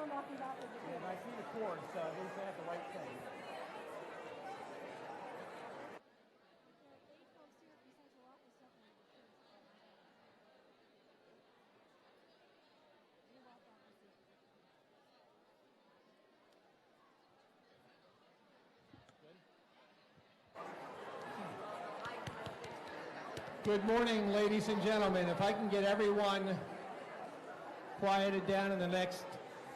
saw him walking backwards. And I see the cord, so at least I have the right thing. Good morning, ladies and gentlemen. If I can get everyone quieted down in the next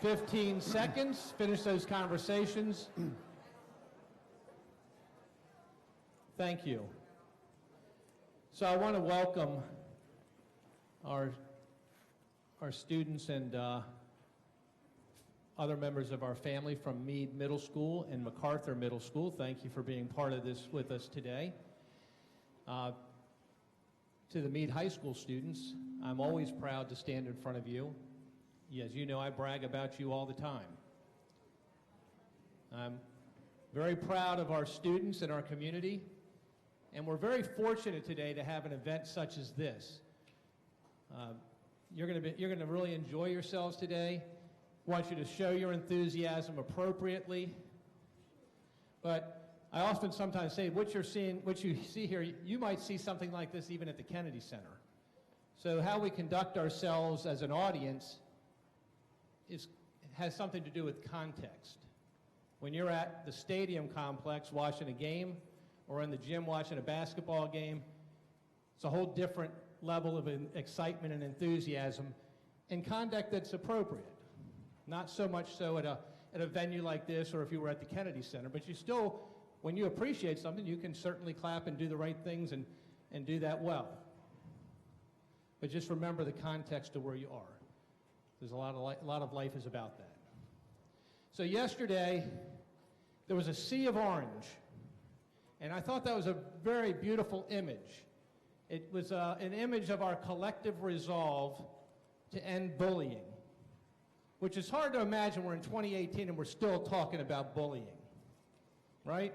15 seconds, finish those conversations. Thank you. So I want to welcome our students and other members of our family from Meade Middle School and MacArthur Middle School. Thank you for being part of this with us today. To the Meade High School students, I'm always proud to stand in front of you. As you know, I brag about you all the time. I'm very proud of our students and our community, and we're very fortunate today to have an event such as this. You're going to really enjoy yourselves today. I want you to show your enthusiasm appropriately. But I often sometimes say what you see here, you might see something like this even at the Kennedy Center. So how we conduct ourselves as an audience has something to do with context. When you're at the stadium complex watching a game or in the gym watching a basketball game, it's a whole different level of excitement and enthusiasm and conduct that's appropriate. Not so much so at a venue like this or if you were at the Kennedy Center, but you still, when you appreciate something, you can certainly clap and do the right things and do that well. But just remember the context of where you are. There's a lot of life is about that. So yesterday, there was a sea of orange, and I thought that was a very beautiful image. It was an image of our collective resolve to end bullying, which is hard to imagine. We're in 2018 and we're still talking about bullying, right?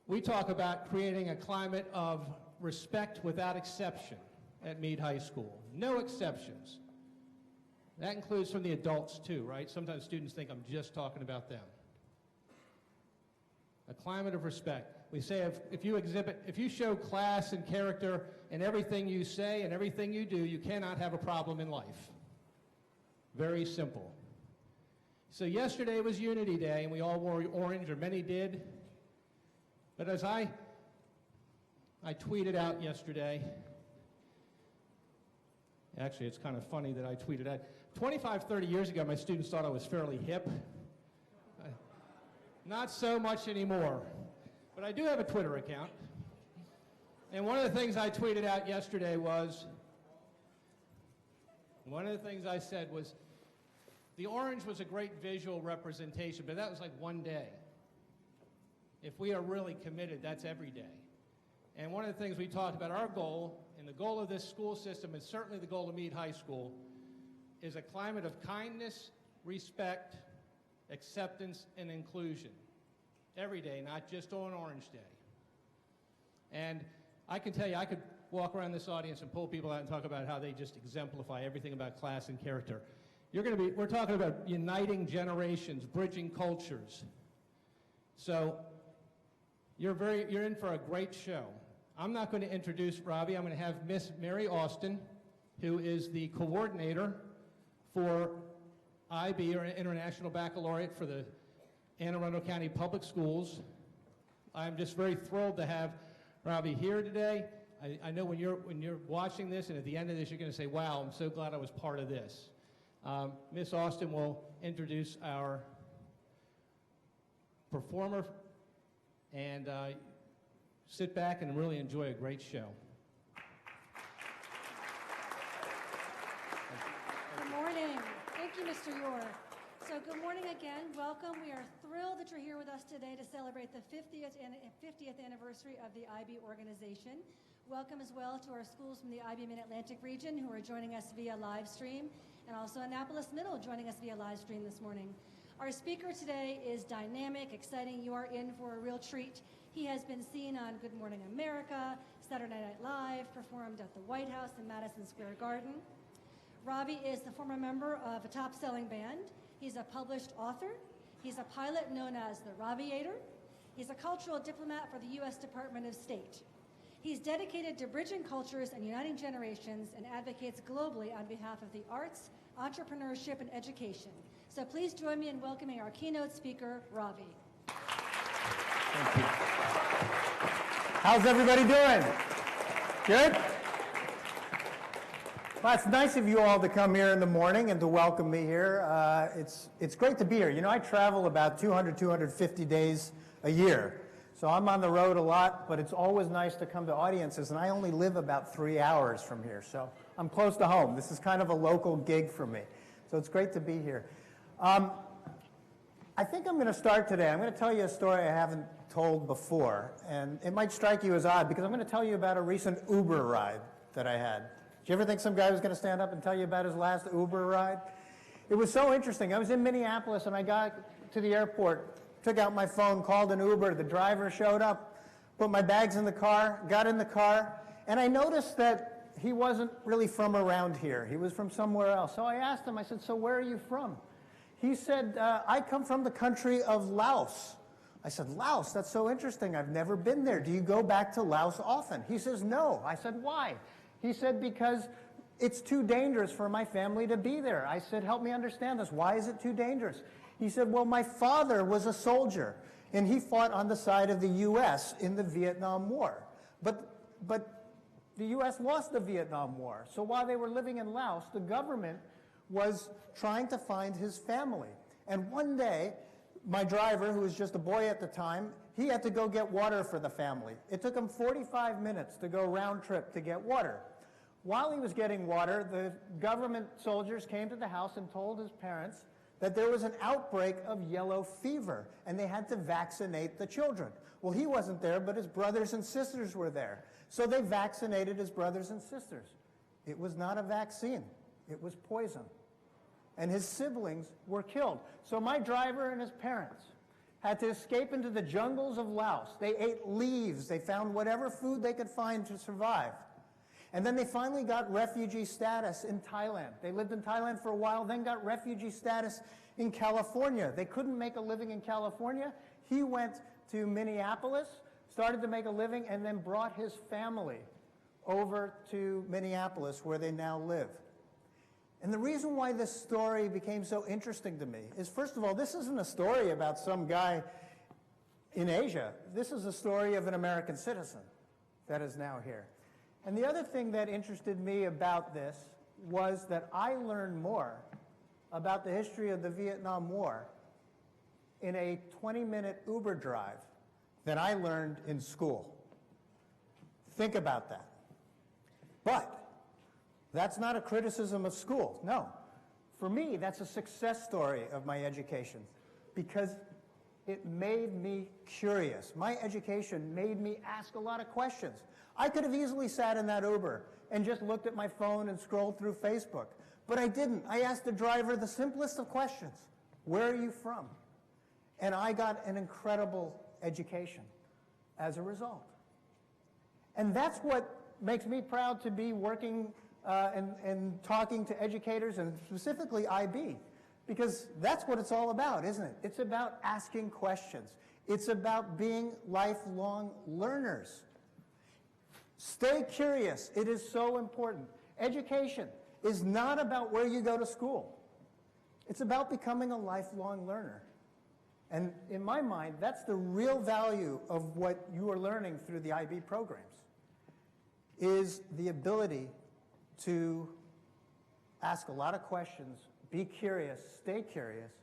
We talk about creating a climate of respect without exception at Meade High School. No exceptions. That includes from the adults too, right? Sometimes students think I'm just talking about them. A climate of respect. We say if you show class and character in everything you say and everything you do, you cannot have a problem in life. Very simple. So yesterday was Unity Day and we all wore orange, or many did. But as I tweeted out yesterday, actually it's kind of funny that I tweeted out, 25, 30 years ago my students thought I was fairly hip. Not so much anymore, but I do have a Twitter account. And one of the things I tweeted out yesterday was, one of the things I said was, the orange was a great visual representation, but that was like one day. If we are really committed, that's every day. And one of the things we talked about, our goal, and the goal of this school system, and certainly the goal of Meade High School, is a climate of kindness, respect, acceptance, and inclusion. Every day, not just on Orange Day. And I can tell you, I could walk around this audience and pull people out and talk about how they just exemplify everything about class and character. We're talking about uniting generations, bridging cultures. So you're in for a great show. I'm not going to introduce Ravi. I'm going to have Miss Mary Austin, who is the coordinator for IB, or International Baccalaureate, for the Anne Arundel County Public Schools. I'm just very thrilled to have Ravi here today. I know when you're watching this, and at the end of this, you're going to say, wow, I'm so glad I was part of this. Miss Austin will introduce our performer, and sit back and really enjoy a great show. Good morning. Thank you, Mr. York. So good morning again. Welcome. We are thrilled that you're here with us today to celebrate the 50th anniversary of the IB organization. Welcome as well to our schools from the IB Mid-Atlantic region who are joining us via live stream, and also Annapolis Middle joining us via live stream this morning. Our speaker today is dynamic, exciting. You are in for a real treat. He has been seen on Good Morning America, Saturday Night Live, performed at the White House and Madison Square Garden. Ravi is the former member of a top-selling band. He's a published author. He's a pilot known as the Raviator. He's a cultural diplomat for the U.S. Department of State. He's dedicated to bridging cultures and uniting generations and advocates globally on behalf of the arts, entrepreneurship, and education. So please join me in welcoming our keynote speaker, Ravi. Thank you. How's everybody doing? Good? Well, it's nice of you all to come here in the morning and to welcome me here. It's great to be here. You know, I travel about 250 days a year. So I'm on the road a lot, but it's always nice to come to audiences, and I only live about 3 hours from here, so I'm close to home. This is kind of a local gig for me, so it's great to be here. I think I'm going to start today. I'm going to tell you a story I haven't told before, and it might strike you as odd, because I'm going to tell you about a recent Uber ride that I had. Did you ever think some guy was going to stand up and tell you about his last Uber ride? It was so interesting. I was in Minneapolis, and I got to the airport, took out my phone, called an Uber. The driver showed up, put my bags in the car, got in the car, and I noticed that he wasn't really from around here. He was from somewhere else. So I asked him, I said, so where are you from? He said, I come from the country of Laos. I said, Laos? That's so interesting. I've never been there. Do you go back to Laos often? He says, no. I said, why? He said, because it's too dangerous for my family to be there. I said, help me understand this. Why is it too dangerous? He said, well, my father was a soldier, and he fought on the side of the U.S. in the Vietnam War. But the U.S. lost the Vietnam War. So while they were living in Laos, the government was trying to find his family. And one day, my driver, who was just a boy at the time, he had to go get water for the family. It took him 45 minutes to go round trip to get water. While he was getting water, the government soldiers came to the house and told his parents that there was an outbreak of yellow fever, and they had to vaccinate the children. Well, he wasn't there, but his brothers and sisters were there. So they vaccinated his brothers and sisters. It was not a vaccine. It was poison. And his siblings were killed. So my driver and his parents had to escape into the jungles of Laos. They ate leaves. They found whatever food they could find to survive. And then they finally got refugee status in Thailand. They lived in Thailand for a while, then got refugee status in California. They couldn't make a living in California. He went to Minneapolis, started to make a living, and then brought his family over to Minneapolis, where they now live. And the reason why this story became so interesting to me is, first of all, this isn't a story about some guy in Asia. This is a story of an American citizen that is now here. And the other thing that interested me about this was that I learned more about the history of the Vietnam War in a 20-minute Uber drive than I learned in school. Think about that. But that's not a criticism of school. No. For me, that's a success story of my education, because it made me curious. My education made me ask a lot of questions. I could have easily sat in that Uber and just looked at my phone and scrolled through Facebook, but I didn't. I asked the driver the simplest of questions. Where are you from? And I got an incredible education as a result. And that's what makes me proud to be working and talking to educators, and specifically IB, because that's what it's all about, isn't it? It's about asking questions. It's about being lifelong learners. Stay curious. It is so important. Education is not about where you go to school. It's about becoming a lifelong learner. And in my mind, that's the real value of what you are learning through the IB programs, is the ability to ask a lot of questions, be curious, stay curious,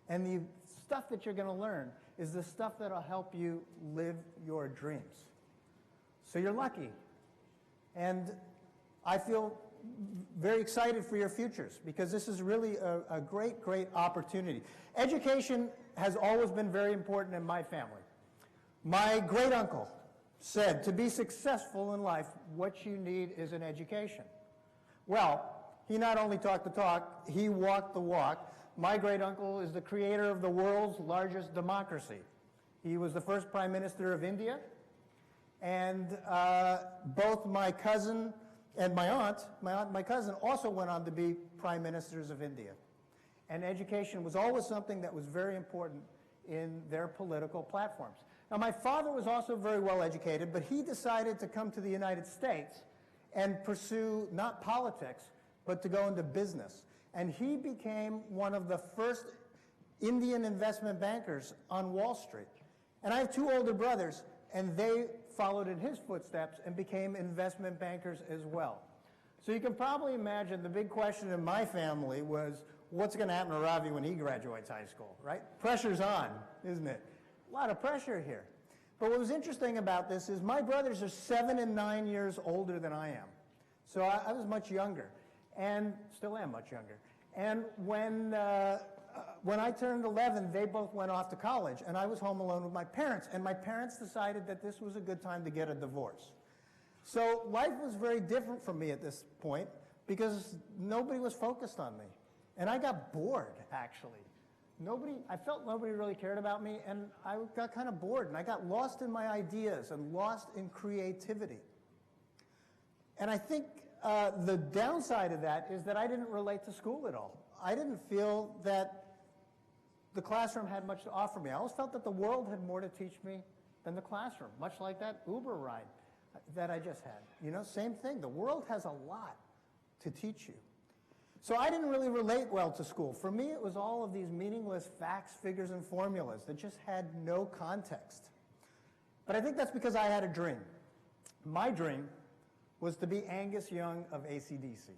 and the stuff that you're going to learn is the stuff that will help you live your dreams. So you're lucky. And I feel very excited for your futures, because this is really a great, great opportunity. Education has always been very important in my family. My great uncle said, to be successful in life, what you need is an education. Well, he not only talked the talk, he walked the walk. My great uncle is the creator of the world's largest democracy. He was the first Prime Minister of India. And both my cousin And my cousin also went on to be prime ministers of India. And education was always something that was very important in their political platforms. Now, my father was also very well educated, but he decided to come to the United States and pursue not politics, but to go into business. And he became one of the first Indian investment bankers on Wall Street. And I have two older brothers, and they followed in his footsteps and became investment bankers as well. So you can probably imagine the big question in my family was, what's going to happen to Ravi when he graduates high school, right? Pressure's on, isn't it? A lot of pressure here. But what was interesting about this is my brothers are 7 and 9 years older than I am. So I was much younger, and still am much younger. And when I turned 11, they both went off to college, and I was home alone with my parents. And my parents decided that this was a good time to get a divorce. So life was very different for me at this point because nobody was focused on me. And I got bored, actually. I felt nobody really cared about me, and I got kind of bored, and I got lost in my ideas and lost in creativity. And I think the downside of that is that I didn't relate to school at all. I didn't feel that the classroom had much to offer me. I always felt that the world had more to teach me than the classroom, much like that Uber ride that I just had. You know, same thing. The world has a lot to teach you. So I didn't really relate well to school. For me, it was all of these meaningless facts, figures, and formulas that just had no context. But I think that's because I had a dream. My dream was to be Angus Young of AC/DC.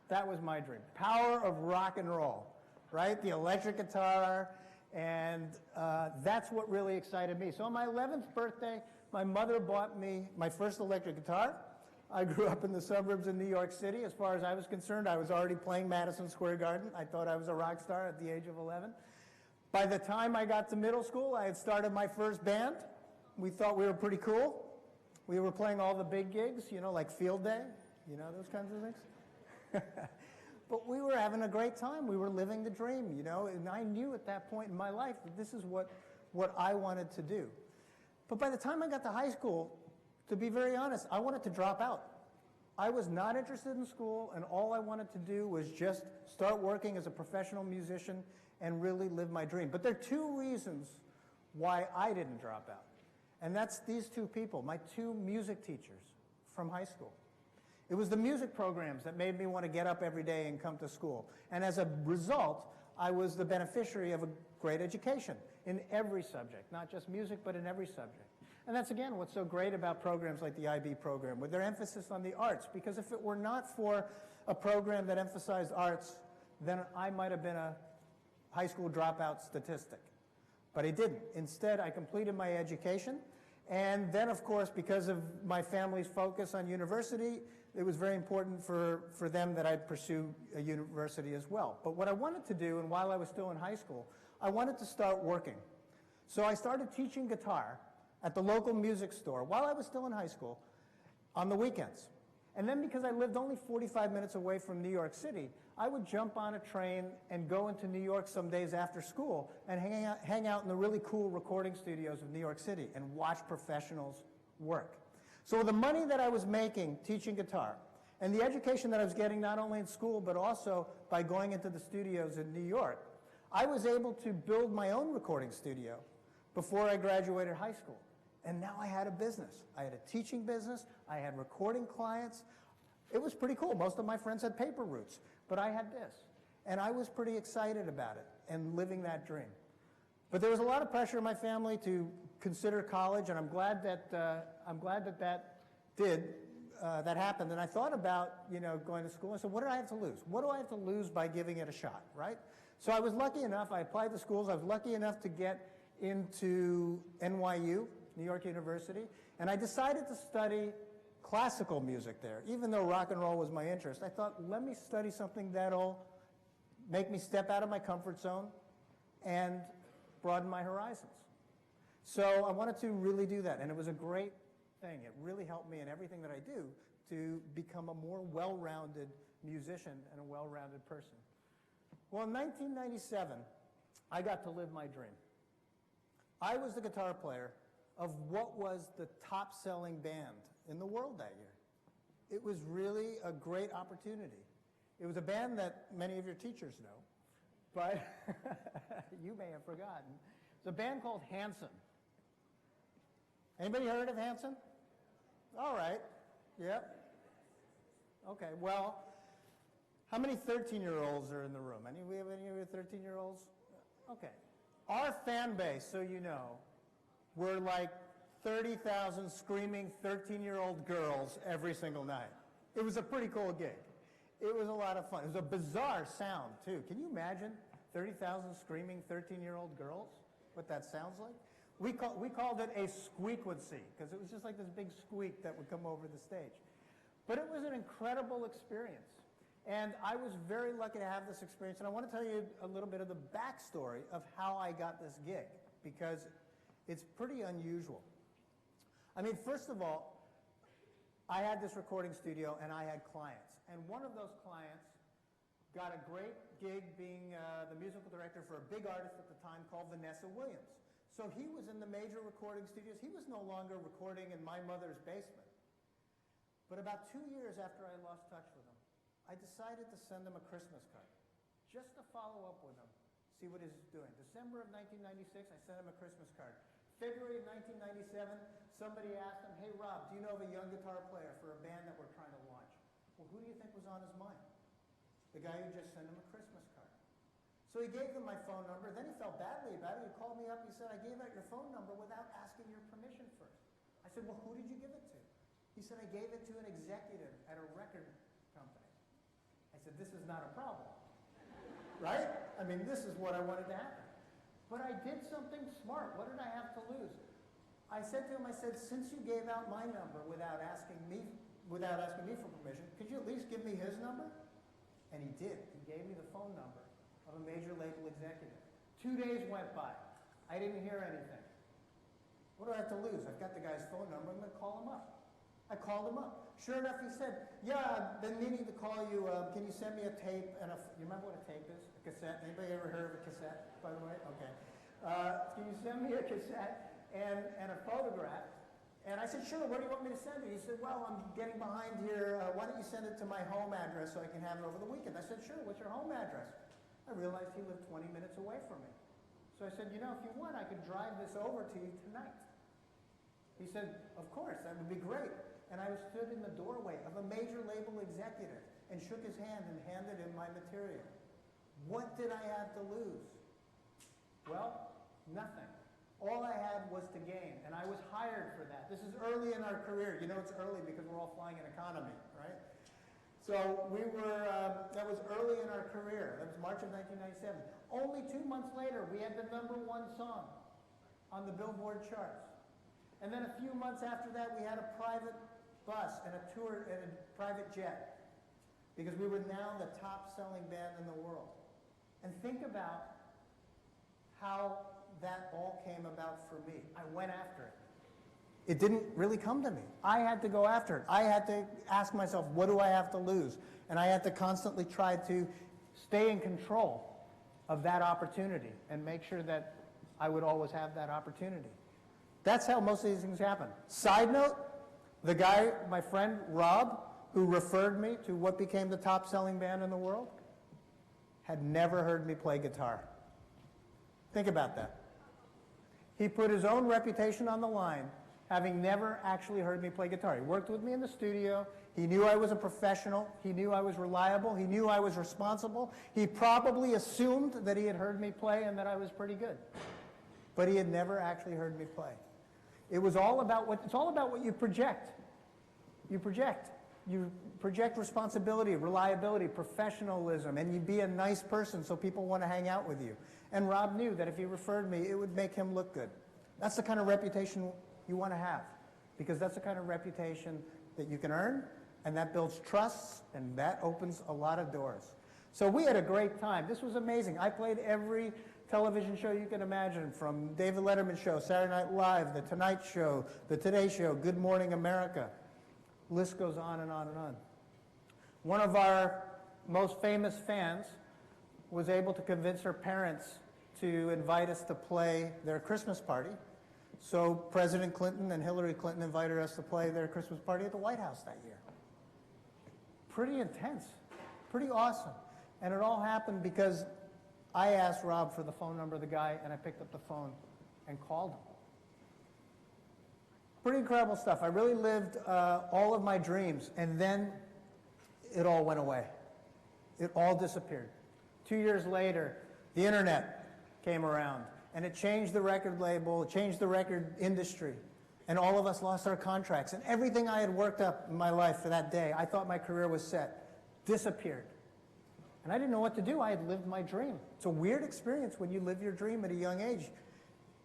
That was my dream. Power of rock and roll, right? The electric guitar, and that's what really excited me. So on my 11th birthday, my mother bought me my first electric guitar. I grew up in the suburbs of New York City. As far as I was concerned, I was already playing Madison Square Garden. I thought I was a rock star at the age of 11. By the time I got to middle school, I had started my first band. We thought we were pretty cool. We were playing all the big gigs, you know, like Field Day, you know, those kinds of things. But we were having a great time. We were living the dream, you know, and I knew at that point in my life that this is what I wanted to do. But by the time I got to high school, to be very honest, I wanted to drop out. I was not interested in school, and all I wanted to do was just start working as a professional musician and really live my dream. But there are two reasons why I didn't drop out. And that's these two people, my two music teachers from high school. It was the music programs that made me want to get up every day and come to school. And as a result, I was the beneficiary of a great education in every subject, not just music, but in every subject. And that's, again, what's so great about programs like the IB program, with their emphasis on the arts. Because if it were not for a program that emphasized arts, then I might have been a high school dropout statistic. But I didn't. Instead, I completed my education. And then, of course, because of my family's focus on university, it was very important for them that I pursue a university as well. But what I wanted to do, and while I was still in high school, I wanted to start working. So I started teaching guitar at the local music store while I was still in high school on the weekends. And then because I lived only 45 minutes away from New York City, I would jump on a train and go into New York some days after school and hang out in the really cool recording studios of New York City and watch professionals work. So with the money that I was making teaching guitar and the education that I was getting not only in school but also by going into the studios in New York, I was able to build my own recording studio before I graduated high school. And now I had a business. I had a teaching business. I had recording clients. It was pretty cool. Most of my friends had paper routes, but I had this. And I was pretty excited about it and living that dream. But there was a lot of pressure in my family to consider college, and I'm glad that that happened. And I thought about, you know, going to school. I said, what do I have to lose? What do I have to lose by giving it a shot, right? So I was lucky enough. I applied to schools. I was lucky enough to get into NYU, New York University, and I decided to study classical music there. Even though rock and roll was my interest, I thought, let me study something that'll make me step out of my comfort zone and broaden my horizons. So I wanted to really do that, and it was a great thing. It really helped me in everything that I do to become a more well-rounded musician and a well-rounded person. Well, in 1997, I got to live my dream. I was the guitar player of what was the top-selling band in the world that year. It was really a great opportunity. It was a band that many of your teachers know, but you may have forgotten. It's a band called Hanson. Anybody heard of Hanson? All right. Yep. Okay, well, how many 13-year-olds are in the room? We have any of your 13-year-olds? Okay. Our fan base, so you know, were like 30,000 screaming 13-year-old girls every single night. It was a pretty cool gig. It was a lot of fun. It was a bizarre sound, too. Can you imagine 30,000 screaming 13-year-old girls? What that sounds like? We called it a squeakwoodsie, because it was just like this big squeak that would come over the stage. But it was an incredible experience. And I was very lucky to have this experience. And I want to tell you a little bit of the backstory of how I got this gig, because it's pretty unusual. I mean, first of all, I had this recording studio and I had clients. And one of those clients got a great gig being the musical director for a big artist at the time called Vanessa Williams. So he was in the major recording studios. He was no longer recording in my mother's basement. But about 2 years after I lost touch with him, I decided to send him a Christmas card, just to follow up with him, see what he's doing. December of 1996, I sent him a Christmas card. February of 1997, somebody asked him, hey Rob, do you know of a young guitar player for a band that we're trying to launch? Well, who do you think was on his mind? The guy who just sent him a Christmas card. So he gave them my phone number, then he felt badly about it. He called me up, he said, I gave out your phone number without asking your permission first. I said, well, who did you give it to? He said, I gave it to an executive at a record company. I said, this is not a problem, right? I mean, this is what I wanted to happen. But I did something smart. What did I have to lose? I said to him, I said, since you gave out my number without asking me for permission, could you at least give me his number? And he did. He gave me the phone number of a major label executive. 2 days went by. I didn't hear anything. What do I have to lose? I've got the guy's phone number. I'm going to call him up. I called him up. Sure enough, he said, yeah, I've been meaning to call you. Can you send me a tape? You remember what a tape is? A cassette? Anybody ever heard of a cassette, by the way? Okay. Can you send me a cassette and a photograph? And I said, sure, where do you want me to send it? He said, well, I'm getting behind here. Why don't you send it to my home address so I can have it over the weekend? I said, sure, what's your home address? I realized he lived 20 minutes away from me. So I said, you know, if you want, I could drive this over to you tonight. He said, of course, that would be great. And I stood in the doorway of a major label executive and shook his hand and handed him my material. What did I have to lose? Well, nothing. All I had was to gain, and I was hired for that. This is early in our career. You know it's early because we're all flying in economy, right? So that was early in our career. That was March of 1997. Only 2 months later, we had the #1 song on the Billboard charts. And then a few months after that, we had a private bus and a tour and a private jet, because we were now the top-selling band in the world. And think about how that all came about for me. I went after it. It didn't really come to me. I had to go after it. I had to ask myself, what do I have to lose? And I had to constantly try to stay in control of that opportunity and make sure that I would always have that opportunity. That's how most of these things happen. Side note, the guy, my friend Rob, who referred me to what became the top-selling band in the world, had never heard me play guitar. Think about that. He put his own reputation on the line, having never actually heard me play guitar. He worked with me in the studio. He knew I was a professional. He knew I was reliable. He knew I was responsible. He probably assumed that he had heard me play and that I was pretty good. But he had never actually heard me play. It's all about what you project. You project responsibility, reliability, professionalism, and you be a nice person so people want to hang out with you. And Rob knew that if he referred me, it would make him look good. That's the kind of reputation you want to have, because that's the kind of reputation that you can earn, and that builds trust, and that opens a lot of doors. So we had a great time. This was amazing. I played every television show you can imagine, from David Letterman's show, Saturday Night Live, The Tonight Show, The Today Show, Good Morning America. List goes on and on and on. One of our most famous fans was able to convince her parents to invite us to play their Christmas party. So President Clinton and Hillary Clinton invited us to play their Christmas party at the White House that year. pretty intense, pretty awesome. And it all happened because I asked Rob for the phone number of the guy, and I picked up the phone and called him. Pretty incredible stuff. I really lived all of my dreams, and then it all went away. It all disappeared. 2 years later, the internet came around, and it changed the record label, it changed the record industry, and all of us lost our contracts. And everything I had worked up in my life for that day, I thought my career was set, disappeared. And I didn't know what to do. I had lived my dream. It's a weird experience when you live your dream at a young age.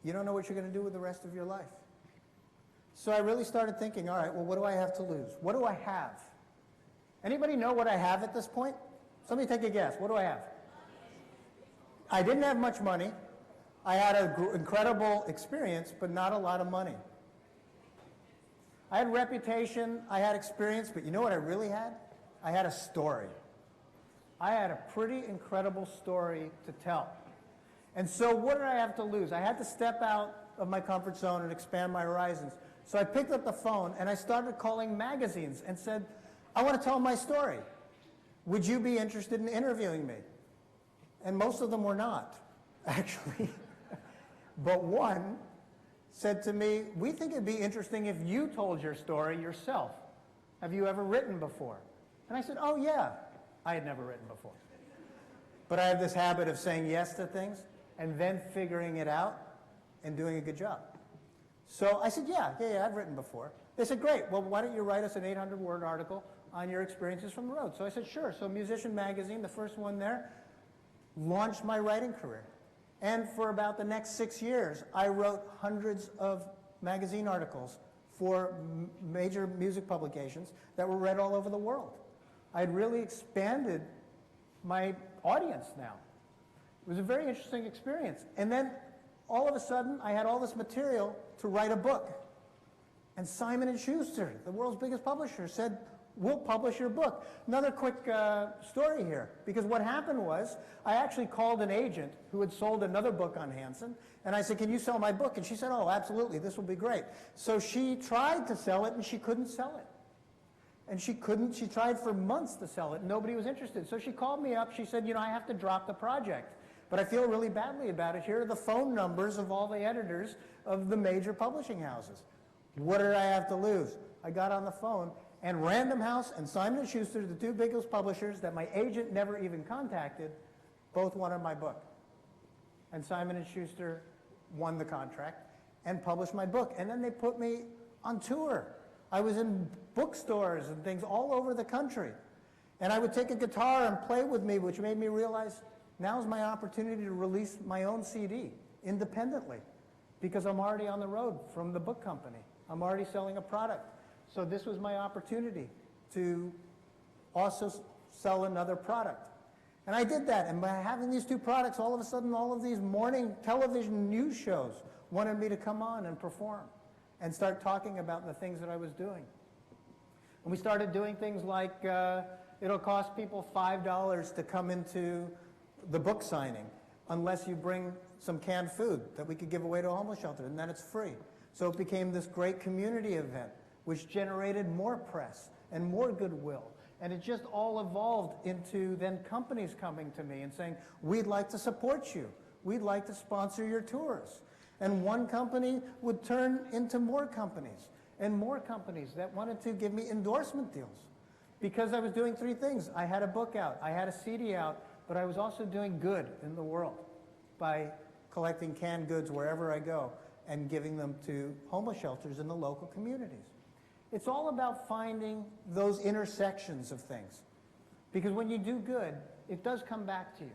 You don't know what you're going to do with the rest of your life. So I really started thinking, all right, well, what do I have to lose? What do I have? Anybody know what I have at this point? Somebody take a guess. What do I have? I didn't have much money. I had an incredible experience, but not a lot of money. I had reputation, I had experience, but you know what I really had? I had a story. I had a pretty incredible story to tell. And so what did I have to lose? I had to step out of my comfort zone and expand my horizons. So I picked up the phone and I started calling magazines and said, I want to tell my story. Would you be interested in interviewing me? And most of them were not, actually. But one said to me, we think it'd be interesting if you told your story yourself. Have you ever written before? And I said, oh yeah. I had never written before. But I have this habit of saying yes to things and then figuring it out and doing a good job. So I said, yeah, I've written before. They said, great, well, why don't you write us an 800-word article on your experiences from the road? So I said, sure. So Musician Magazine, the first one there, launched my writing career. And for about the next 6 years, I wrote hundreds of magazine articles for major music publications that were read all over the world. I'd really expanded my audience now. It was a very interesting experience. And then all of a sudden, I had all this material to write a book. And Simon & Schuster, the world's biggest publisher, said, we'll publish your book. Another quick story here, because what happened was, I actually called an agent who had sold another book on Hanson, and I said, can you sell my book? And she said, oh, absolutely, this will be great. So she tried to sell it, and she couldn't sell it. And she tried for months to sell it, and nobody was interested. So she called me up, she said, you know, I have to drop the project, but I feel really badly about it. Here are the phone numbers of all the editors of the major publishing houses. What did I have to lose? I got on the phone, and Random House and Simon & Schuster, the two biggest publishers that my agent never even contacted, both wanted my book. And Simon & Schuster won the contract and published my book. And then they put me on tour. I was in bookstores and things all over the country. And I would take a guitar and play with me, which made me realize now's my opportunity to release my own CD independently, because I'm already on the road from the book company. I'm already selling a product. So this was my opportunity to also sell another product. And I did that. And by having these two products, all of a sudden, all of these morning television news shows wanted me to come on and perform and start talking about the things that I was doing. And we started doing things like, it'll cost people $5 to come into the book signing unless you bring some canned food that we could give away to a homeless shelter, and then it's free. So it became this great community event, which generated more press and more goodwill. And it just all evolved into then companies coming to me and saying, we'd like to support you. We'd like to sponsor your tours. And one company would turn into more companies and more companies that wanted to give me endorsement deals. Because I was doing three things. I had a book out, I had a CD out, but I was also doing good in the world by collecting canned goods wherever I go and giving them to homeless shelters in the local communities. It's all about finding those intersections of things. Because when you do good, it does come back to you.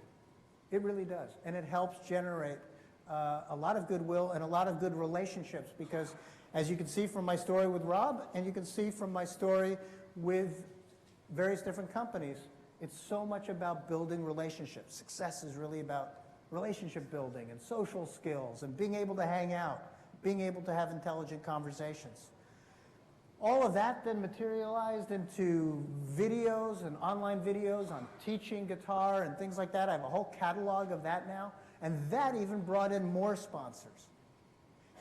It really does. And it helps generate a lot of goodwill and a lot of good relationships, because as you can see from my story with Rob, and you can see from my story with various different companies, it's so much about building relationships. Success is really about relationship building and social skills and being able to hang out, being able to have intelligent conversations. All of that then materialized into videos and online videos on teaching guitar and things like that. I have a whole catalog of that now. And that even brought in more sponsors.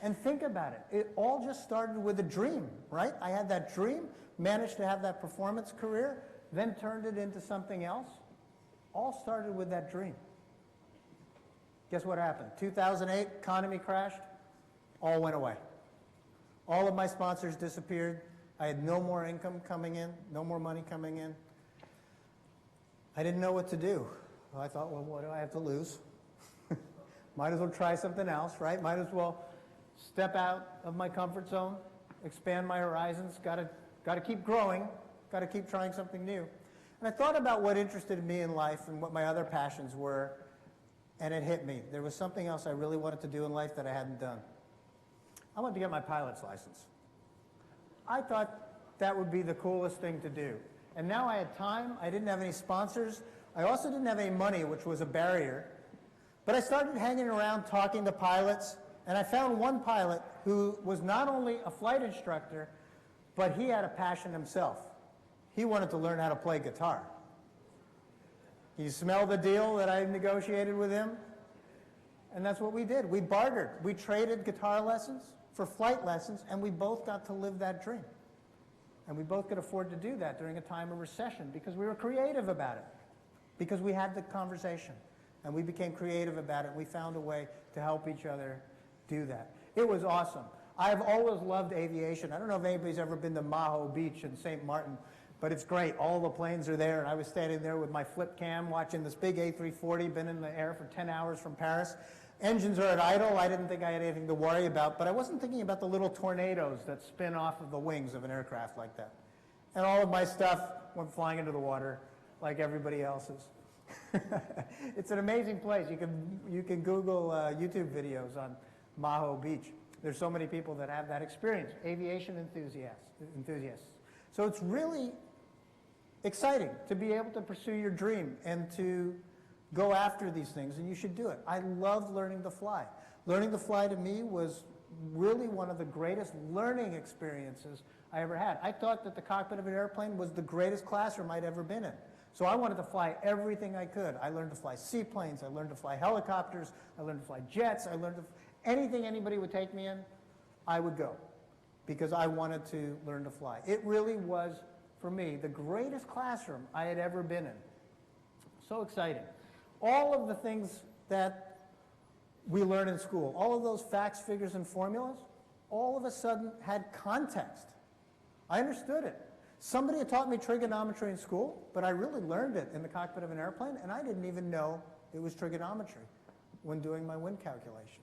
And think about it. It all just started with a dream, right? I had that dream, managed to have that performance career, then turned it into something else, all started with that dream. Guess what happened? 2008, economy crashed, all went away. All of my sponsors disappeared. I had no more income coming in, no more money coming in. I didn't know what to do. Well, I thought, well, what do I have to lose? Might as well try something else, right? Might as well step out of my comfort zone, expand my horizons, got to keep growing, got to keep trying something new. And I thought about what interested me in life and what my other passions were, and it hit me. There was something else I really wanted to do in life that I hadn't done. I wanted to get my pilot's license. I thought that would be the coolest thing to do. And now I had time, I didn't have any sponsors, I also didn't have any money, which was a barrier. But I started hanging around talking to pilots, and I found one pilot who was not only a flight instructor, but he had a passion himself. He wanted to learn how to play guitar. You smell the deal that I negotiated with him? And that's what we did. We bartered. We traded guitar lessons for flight lessons, and we both got to live that dream. And we both could afford to do that during a time of recession because we were creative about it, because we had the conversation. And we became creative about it. We found a way to help each other do that. It was awesome. I've always loved aviation. I don't know if anybody's ever been to Maho Beach in St. Martin, but it's great. All the planes are there, and I was standing there with my flip cam watching this big A340, been in the air for 10 hours from Paris. Engines are at idle. I didn't think I had anything to worry about, but I wasn't thinking about the little tornadoes that spin off of the wings of an aircraft like that. And all of my stuff went flying into the water like everybody else's. It's an amazing place. You can Google YouTube videos on Maho Beach. There's so many people that have that experience, aviation enthusiasts. So it's really exciting to be able to pursue your dream and to go after these things, and you should do it. I loved learning to fly. Learning to fly to me was really one of the greatest learning experiences I ever had. I thought that the cockpit of an airplane was the greatest classroom I'd ever been in. So I wanted to fly everything I could. I learned to fly seaplanes, I learned to fly helicopters, I learned to fly jets, I learned to anything anybody would take me in, I would go because I wanted to learn to fly. It really was, for me, the greatest classroom I had ever been in. So exciting. All of the things that we learn in school, all of those facts, figures, and formulas, all of a sudden had context. I understood it. Somebody had taught me trigonometry in school, but I really learned it in the cockpit of an airplane, and I didn't even know it was trigonometry when doing my wind calculations.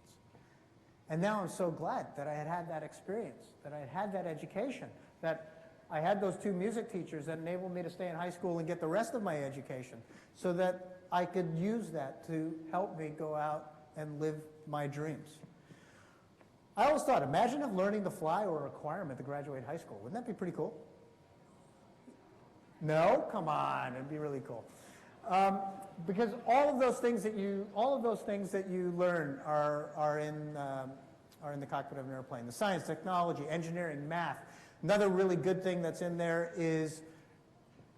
And now I'm so glad that I had had that experience, that I had had that education, that I had those two music teachers that enabled me to stay in high school and get the rest of my education so that I could use that to help me go out and live my dreams. I always thought, imagine if learning to fly were a requirement to graduate high school. Wouldn't that be pretty cool? No? Come on, it'd be really cool. Because all of those things that you learn are in the cockpit of an airplane. The science, technology, engineering, math. Another really good thing that's in there is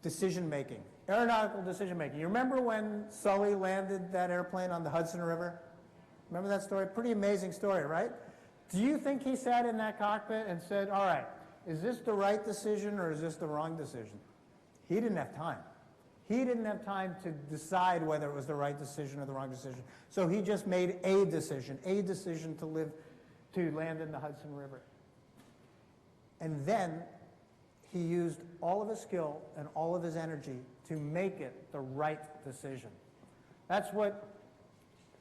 decision making, aeronautical decision making. You remember when Sully landed that airplane on the Hudson River? Remember that story? Pretty amazing story, right? Do you think he sat in that cockpit and said, all right, is this the right decision or is this the wrong decision? He didn't have time. He didn't have time to decide whether it was the right decision or the wrong decision. So he just made a decision to land in the Hudson River. And then he used all of his skill and all of his energy to make it the right decision. That's what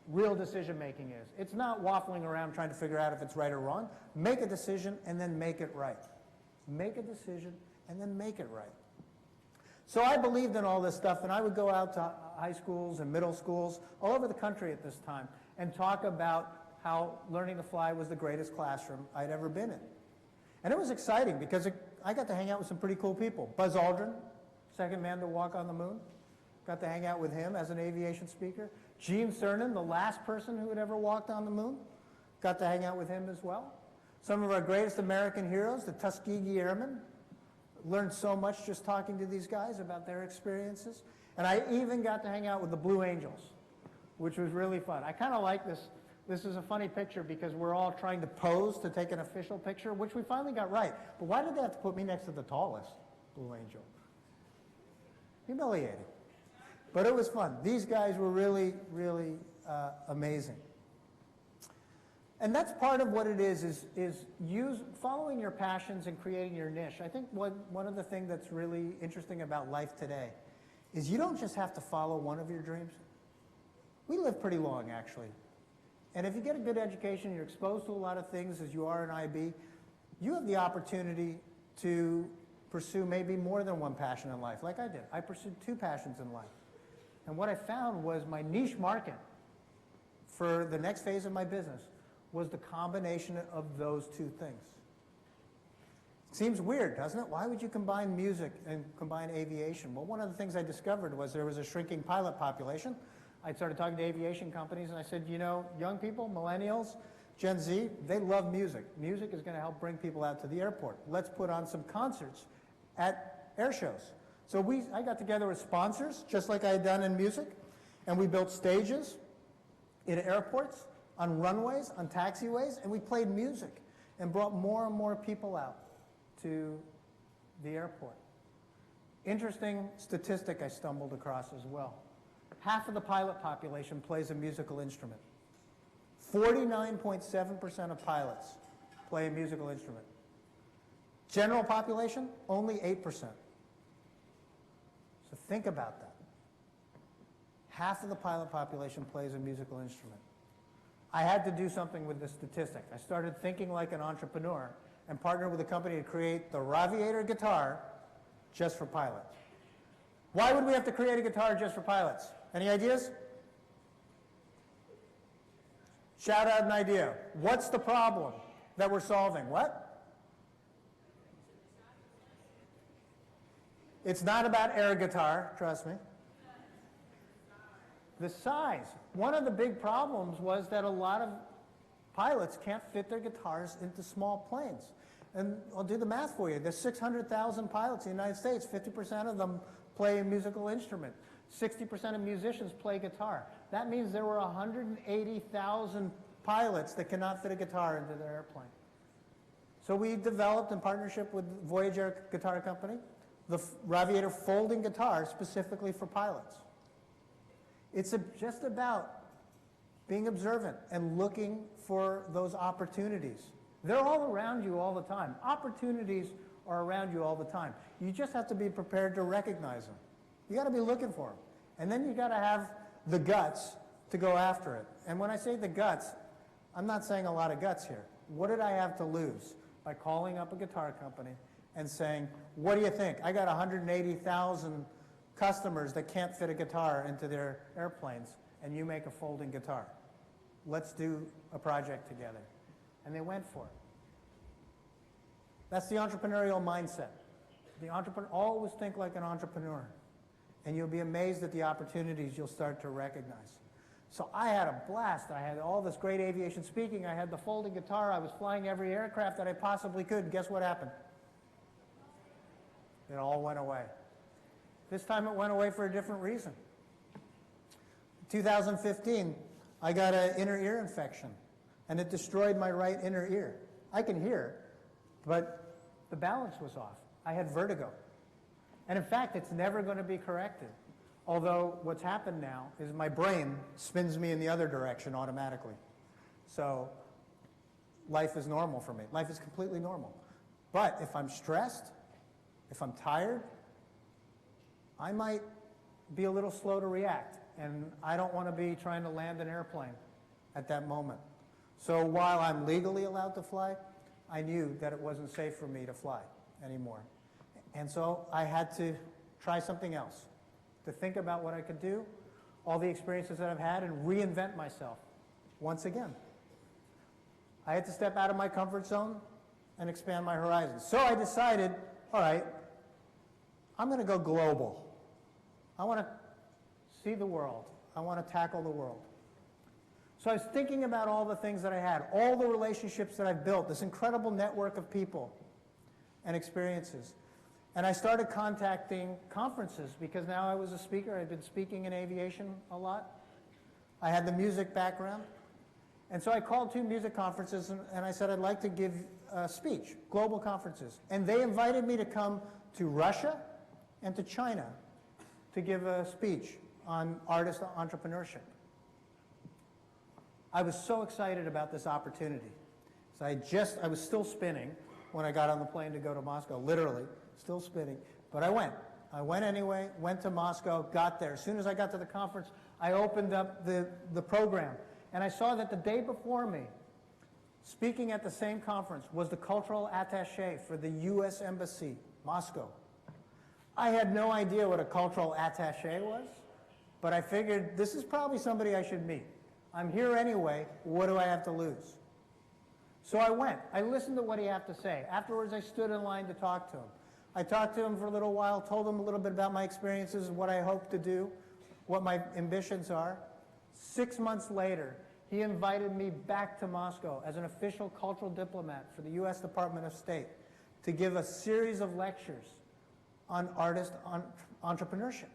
real decision making is. It's not waffling around trying to figure out if it's right or wrong. Make a decision and then make it right. Make a decision and then make it right. So I believed in all this stuff, and I would go out to high schools and middle schools all over the country at this time and talk about how learning to fly was the greatest classroom I'd ever been in. And it was exciting because I got to hang out with some pretty cool people. Buzz Aldrin, second man to walk on the moon. Got to hang out with him as an aviation speaker. Gene Cernan, the last person who had ever walked on the moon. Got to hang out with him as well. Some of our greatest American heroes, the Tuskegee Airmen. Learned so much just talking to these guys about their experiences. And I even got to hang out with the Blue Angels, which was really fun. I kind of like this. This is a funny picture because we're all trying to pose to take an official picture, which we finally got right. But why did they have to put me next to the tallest Blue Angel? Humiliating. But it was fun. These guys were really, really amazing. And that's part of what it is following your passions and creating your niche. I think one of the things that's really interesting about life today is you don't just have to follow one of your dreams. We live pretty long, actually. And if you get a good education, you're exposed to a lot of things as you are in IB, you have the opportunity to pursue maybe more than one passion in life, like I did. I pursued 2 passions in life. And what I found was my niche market for the next phase of my business was the combination of those 2 things. Seems weird, doesn't it? Why would you combine music and combine aviation? Well, one of the things I discovered was there was a shrinking pilot population. I started talking to aviation companies and I said, you know, young people, millennials, Gen Z, they love music. Music is going to help bring people out to the airport. Let's put on some concerts at air shows. So I got together with sponsors, just like I had done in music, and we built stages in airports, on runways, on taxiways, and we played music and brought more and more people out to the airport. Interesting statistic I stumbled across as well. Half of the pilot population plays a musical instrument. 49.7% of pilots play a musical instrument. General population, only 8%. So think about that. Half of the pilot population plays a musical instrument. I had to do something with this statistic. I started thinking like an entrepreneur and partnered with a company to create the Ravi guitar just for pilots. Why would we have to create a guitar just for pilots? Any ideas? Shout out an idea. What's the problem that we're solving? What? It's not about air guitar, trust me. The size. One of the big problems was that a lot of pilots can't fit their guitars into small planes. And I'll do the math for you. There's 600,000 pilots in the United States. 50% of them play a musical instrument. 60% of musicians play guitar. That means there were 180,000 pilots that cannot fit a guitar into their airplane. So we developed, in partnership with Voyager Guitar Company, the Ravi folding guitar specifically for pilots. It's just about being observant and looking for those opportunities. They're all around you all the time. Opportunities are around you all the time. You just have to be prepared to recognize them. You got to be looking for them. And then you got to have the guts to go after it. And when I say the guts, I'm not saying a lot of guts here. What did I have to lose by calling up a guitar company and saying, what do you think? I got 180,000 customers that can't fit a guitar into their airplanes, and you make a folding guitar. Let's do a project together. And they went for it. That's the entrepreneurial mindset. The entrepreneur, always think like an entrepreneur, and you'll be amazed at the opportunities you'll start to recognize. So I had a blast. I had all this great aviation speaking. I had the folding guitar. I was flying every aircraft that I possibly could. And guess what happened? It all went away. This time it went away for a different reason. In 2015, I got an inner ear infection, and it destroyed my right inner ear. I can hear, but the balance was off. I had vertigo. And in fact, it's never going to be corrected. Although what's happened now is my brain spins me in the other direction automatically. So life is normal for me. Life is completely normal. But if I'm stressed, if I'm tired, I might be a little slow to react. And I don't want to be trying to land an airplane at that moment. So while I'm legally allowed to fly, I knew that it wasn't safe for me to fly anymore. And so I had to try something else, to think about what I could do, all the experiences that I've had, and reinvent myself once again. I had to step out of my comfort zone and expand my horizons. So I decided, all right, I'm going to go global. I want to see the world. I want to tackle the world. So I was thinking about all the things that I had, all the relationships that I've built, this incredible network of people and experiences. And I started contacting conferences because now I was a speaker. I'd been speaking in aviation a lot. I had the music background. And so I called 2 music conferences and I said I'd like to give a speech, global conferences. And they invited me to come to Russia and to China to give a speech on artist entrepreneurship. I was so excited about this opportunity. So I was still spinning when I got on the plane to go to Moscow, literally, still spinning. But I went. I went anyway, went to Moscow, got there. As soon as I got to the conference, I opened up the program, and I saw that the day before me, speaking at the same conference, was the cultural attaché for the U.S. Embassy, Moscow. I had no idea what a cultural attaché was, but I figured this is probably somebody I should meet. I'm here anyway, what do I have to lose? So I went. I listened to what he had to say. Afterwards, I stood in line to talk to him. I talked to him for a little while, told him a little bit about my experiences, what I hope to do, what my ambitions are. 6 months later, he invited me back to Moscow as an official cultural diplomat for the U.S. Department of State to give a series of lectures on artist entrepreneurship.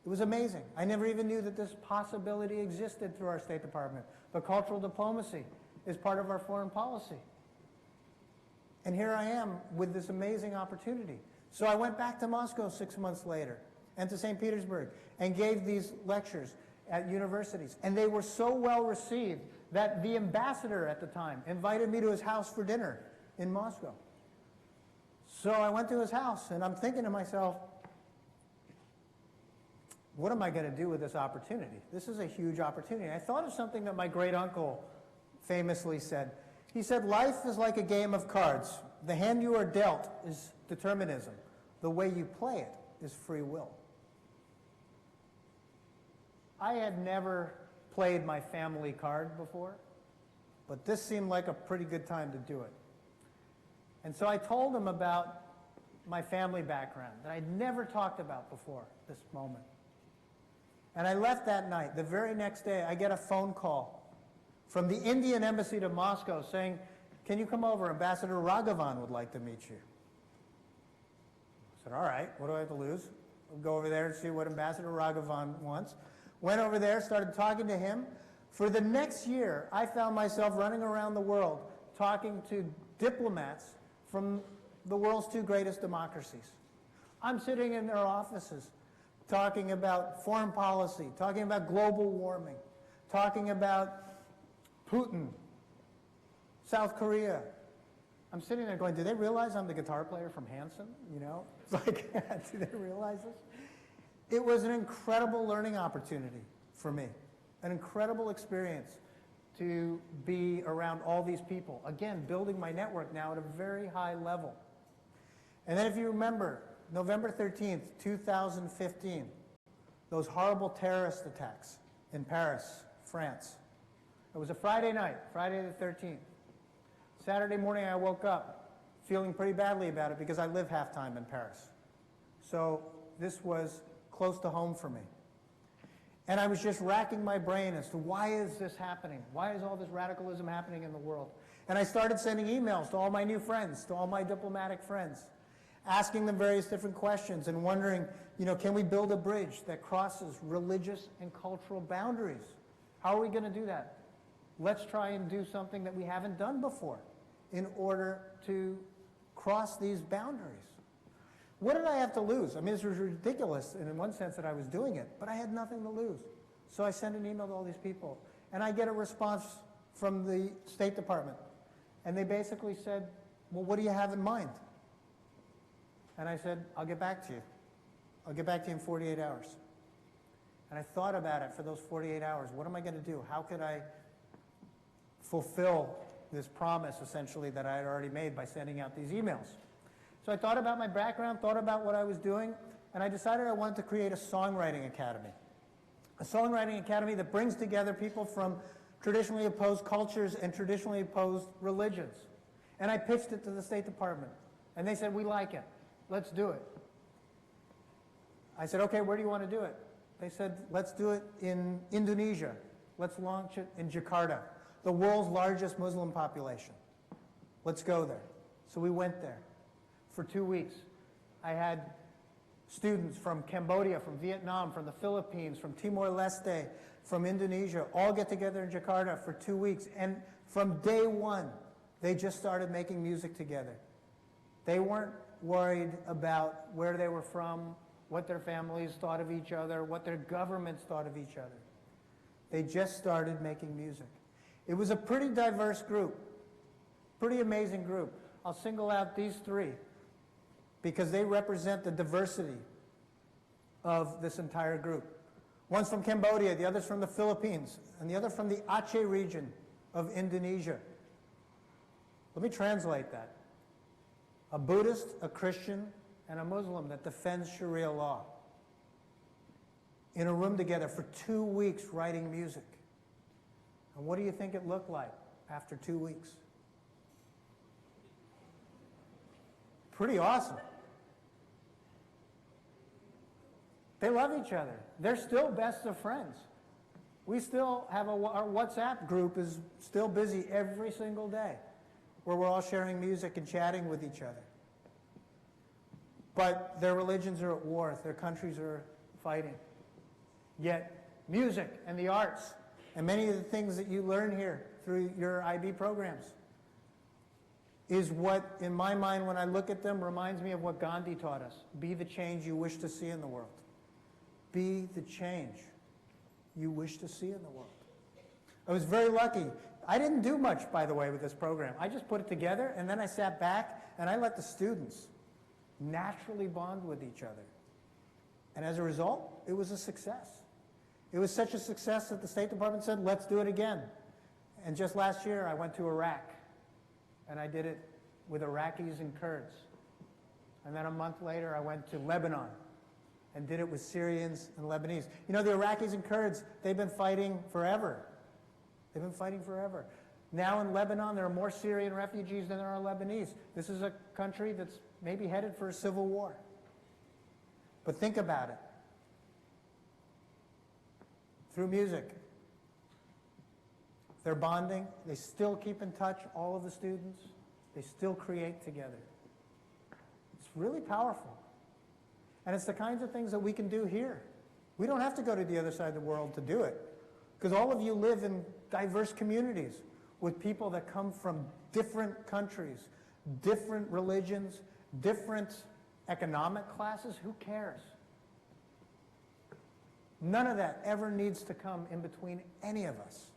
It was amazing. I never even knew that this possibility existed through our State Department. But cultural diplomacy is part of our foreign policy. And here I am with this amazing opportunity. So I went back to Moscow 6 months later and to St. Petersburg and gave these lectures at universities. And they were so well received that the ambassador at the time invited me to his house for dinner in Moscow. So I went to his house, and I'm thinking to myself, what am I going to do with this opportunity? This is a huge opportunity. I thought of something that my great uncle famously said. He said, life is like a game of cards. The hand you are dealt is determinism. The way you play it is free will. I had never played my family card before, but this seemed like a pretty good time to do it. And so I told him about my family background that I'd never talked about before this moment. And I left that night. The very next day, I get a phone call from the Indian embassy to Moscow saying, can you come over? Ambassador Raghavan would like to meet you. I said, all right, what do I have to lose? I'll go over there and see what Ambassador Raghavan wants. Went over there, started talking to him. For the next year, I found myself running around the world talking to diplomats from the world's two greatest democracies. I'm sitting in their offices talking about foreign policy, talking about global warming, talking about Putin, South Korea. I'm sitting there going, do they realize I'm the guitar player from Hanson? You know, it's like, do they realize this? It was an incredible learning opportunity for me, an incredible experience to be around all these people. Again, building my network now at a very high level. And then if you remember, November 13th, 2015, those horrible terrorist attacks in Paris, France. It was a Friday night, Friday the 13th. Saturday morning I woke up feeling pretty badly about it because I live half-time in Paris. So this was close to home for me. And I was just racking my brain as to why is this happening? Why is all this radicalism happening in the world? And I started sending emails to all my new friends, to all my diplomatic friends, asking them various different questions and wondering, you know, can we build a bridge that crosses religious and cultural boundaries? How are we going to do that? Let's try and do something that we haven't done before in order to cross these boundaries. What did I have to lose? I mean, this was ridiculous in one sense that I was doing it, but I had nothing to lose. So I sent an email to all these people, and I get a response from the State Department. And they basically said, well, what do you have in mind? And I said, I'll get back to you. I'll get back to you in 48 hours. And I thought about it for those 48 hours. What am I going to do? How could I fulfill this promise, essentially, that I had already made by sending out these emails? So I thought about my background, thought about what I was doing, and I decided I wanted to create a songwriting academy. A songwriting academy that brings together people from traditionally opposed cultures and traditionally opposed religions. And I pitched it to the State Department. And they said, we like it. Let's do it. I said, okay, where do you want to do it? They said, let's do it in Indonesia. Let's launch it in Jakarta, the world's largest Muslim population. Let's go there. So we went there for 2 weeks. I had students from Cambodia, from Vietnam, from the Philippines, from Timor-Leste, from Indonesia, all get together in Jakarta for 2 weeks. And from day one, they just started making music together. They weren't worried about where they were from, what their families thought of each other, what their governments thought of each other. They just started making music. It was a pretty diverse group, pretty amazing group. I'll single out these three because they represent the diversity of this entire group. One's from Cambodia, the other's from the Philippines, and the other from the Aceh region of Indonesia. Let me translate that. A Buddhist, a Christian, and a Muslim that defends Sharia law in a room together for 2 weeks writing music. And what do you think it looked like after 2 weeks? Pretty awesome. They love each other. They're still best of friends. We still have our WhatsApp group is still busy every single day where we're all sharing music and chatting with each other. But their religions are at war. Their countries are fighting. Yet music and the arts and many of the things that you learn here through your IB programs is what, in my mind, when I look at them, reminds me of what Gandhi taught us. Be the change you wish to see in the world. Be the change you wish to see in the world. I was very lucky. I didn't do much, by the way, with this program. I just put it together, and then I sat back, and I let the students naturally bond with each other. And as a result, it was a success. It was such a success that the State Department said, let's do it again. And just last year, I went to Iraq, and I did it with Iraqis and Kurds. And then a month later, I went to Lebanon and did it with Syrians and Lebanese. You know, the Iraqis and Kurds, they've been fighting forever. They've been fighting forever. Now in Lebanon, there are more Syrian refugees than there are Lebanese. This is a country that's maybe headed for a civil war. But think about it. Through music, they're bonding. They still keep in touch, all of the students. They still create together. It's really powerful. And it's the kinds of things that we can do here. We don't have to go to the other side of the world to do it, because all of you live in diverse communities with people that come from different countries, different religions, different economic classes. Who cares? None of that ever needs to come in between any of us,